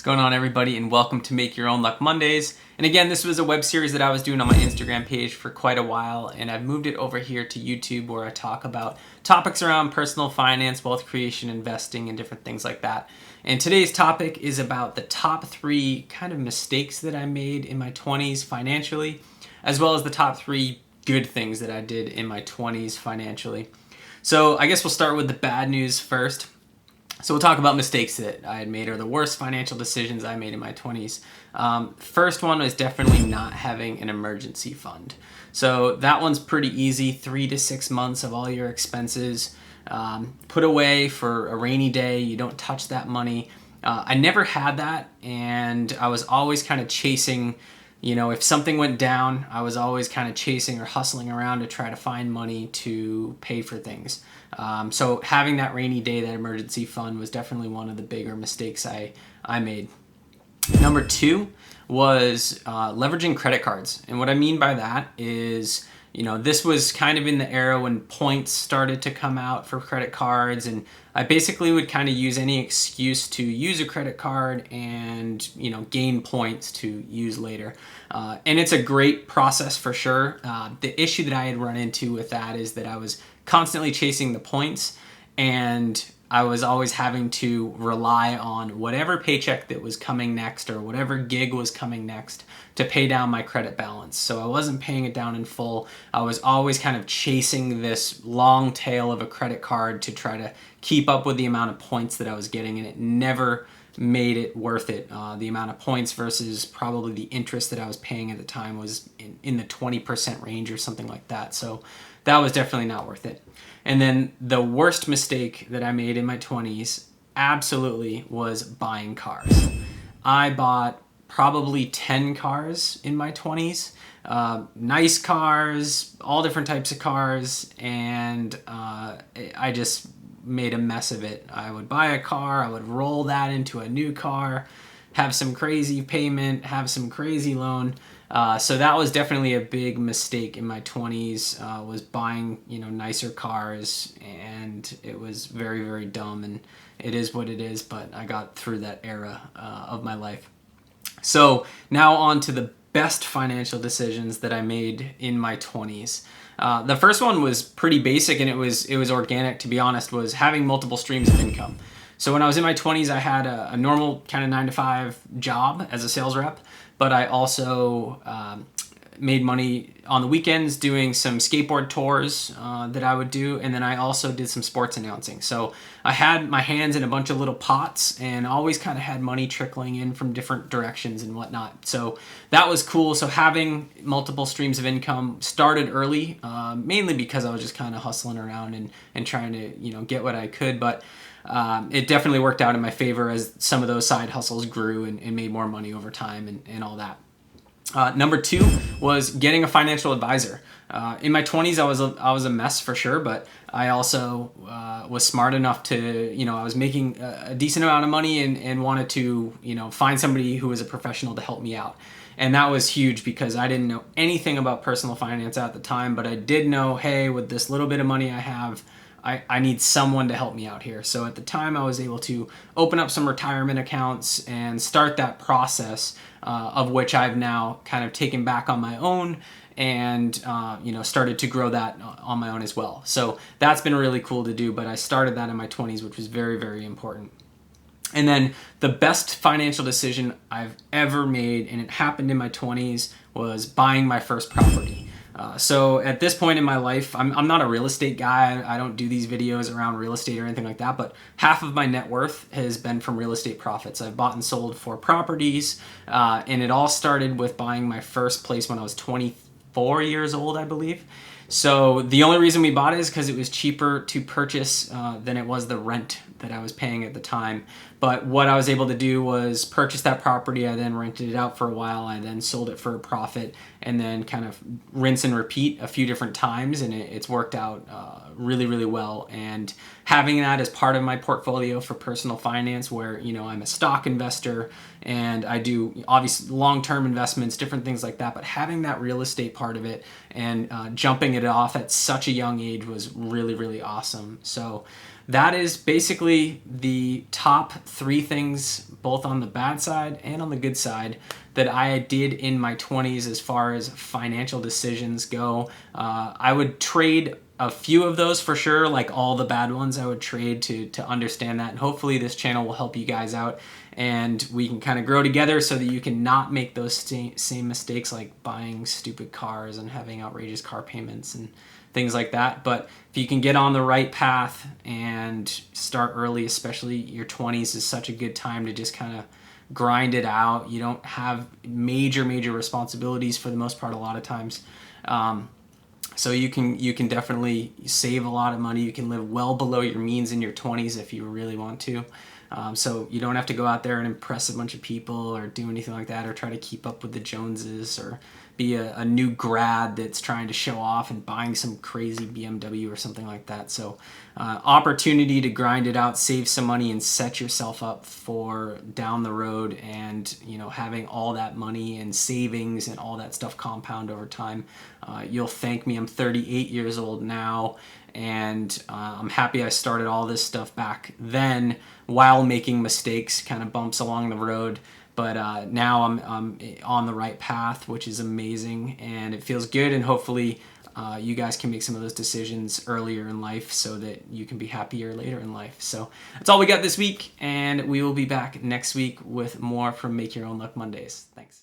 What's going on, everybody, and welcome to Make Your Own Luck Mondays. And again, this was a web series that I was doing on my Instagram page for quite a while, and I've moved it over here to YouTube where I talk about topics around personal finance, wealth creation, investing, and different things like that. And today's topic is about the top 3 kind of mistakes that I made in my 20s financially, as well as the top 3 good things that I did in my 20s financially. So I guess we'll start with the bad news first. So we'll talk about mistakes that I had made, or the worst financial decisions I made in my 20s. First one was definitely not having an emergency fund. So that one's pretty easy, 3 to 6 months of all your expenses put away for a rainy day. You don't touch that money. I never had that, and I was always kind of chasing, if something went down, I was always kind of chasing or hustling around to try to find money to pay for things. So having that rainy day, that emergency fund, was definitely one of the bigger mistakes I made. Number 2 was leveraging credit cards. And what I mean by that is, this was kind of in the era when points started to come out for credit cards, and I basically would kind of use any excuse to use a credit card and, gain points to use later. And it's a great process for sure. The issue that I had run into with that is that I was constantly chasing the points, and I was always having to rely on whatever paycheck that was coming next or whatever gig was coming next to pay down my credit balance. So I wasn't paying it down in full. I was always kind of chasing this long tail of a credit card to try to keep up with the amount of points that I was getting, and it never made it worth it. The amount of points versus probably the interest that I was paying at the time was in the 20% range or something like that. So that was definitely not worth it. And then the worst mistake that I made in my 20s absolutely was buying cars. I bought probably 10 cars in my 20s, nice cars, all different types of cars, and I just made a mess of it. I would buy a car, I would roll that into a new car, have some crazy payment, have some crazy loan. So that was definitely a big mistake in my 20s, was buying, nicer cars, and it was very, very dumb, and it is what it is, but I got through that era of my life. So now on to the best financial decisions that I made in my 20s. The first one was pretty basic, and it was organic, to be honest, was having multiple streams of income. So when I was in my 20s, I had a normal kind of 9-to-5 job as a sales rep, but I also made money on the weekends doing some skateboard tours that I would do, and then I also did some sports announcing. So I had my hands in a bunch of little pots and always kind of had money trickling in from different directions and whatnot. So that was cool. So having multiple streams of income started early, mainly because I was just kind of hustling around and trying to get what I could, but it definitely worked out in my favor as some of those side hustles grew and made more money over time and all that. Number 2 was getting a financial advisor. In my 20s, I was a mess for sure, but I also was smart enough to, I was making a decent amount of money and wanted to, find somebody who was a professional to help me out. And that was huge because I didn't know anything about personal finance at the time, but I did know, hey, with this little bit of money I have, I need someone to help me out here. So at the time, I was able to open up some retirement accounts and start that process, of which I've now kind of taken back on my own and started to grow that on my own as well. So that's been really cool to do, but I started that in my 20s, which was very, very important. And then the best financial decision I've ever made, and it happened in my 20s, was buying my first property. So at this point in my life, I'm not a real estate guy. I don't do these videos around real estate or anything like that, but half of my net worth has been from real estate profits. I've bought and sold 4 properties, and it all started with buying my first place when I was 24 years old, I believe. So the only reason we bought it is because it was cheaper to purchase than it was the rent that I was paying at the time. But what I was able to do was purchase that property. I then rented it out for a while. I then sold it for a profit, and then kind of rinse and repeat a few different times, and it's worked out really, really well. And having that as part of my portfolio for personal finance, where I'm a stock investor and I do obviously long-term investments, different things like that, but having that real estate part of it and jumping it off at such a young age was really, really awesome. So that is basically the top 3 things, both on the bad side and on the good side, that I did in my 20s as far as financial decisions go. I would trade a few of those for sure, like all the bad ones I would trade to understand that. And hopefully this channel will help you guys out and we can kind of grow together so that you can not make those same mistakes, like buying stupid cars and having outrageous car payments and things like that. But if you can get on the right path and start early, especially your 20s is such a good time to just kind of grind it out. You don't have major responsibilities for the most part a lot of times. So you can definitely save a lot of money. You can live well below your means in your 20s if you really want to. So you don't have to go out there and impress a bunch of people or do anything like that, or try to keep up with the Joneses, or be a new grad that's trying to show off and buying some crazy BMW or something like that. So opportunity to grind it out, save some money, and set yourself up for down the road, and having all that money and savings and all that stuff compound over time. You'll thank me. I'm 38 years old now, and I'm happy I started all this stuff back then while making mistakes, kind of bumps along the road. But now I'm on the right path, which is amazing, and it feels good. And hopefully you guys can make some of those decisions earlier in life so that you can be happier later in life. So that's all we got this week, and we will be back next week with more from Make Your Own Luck Mondays. Thanks.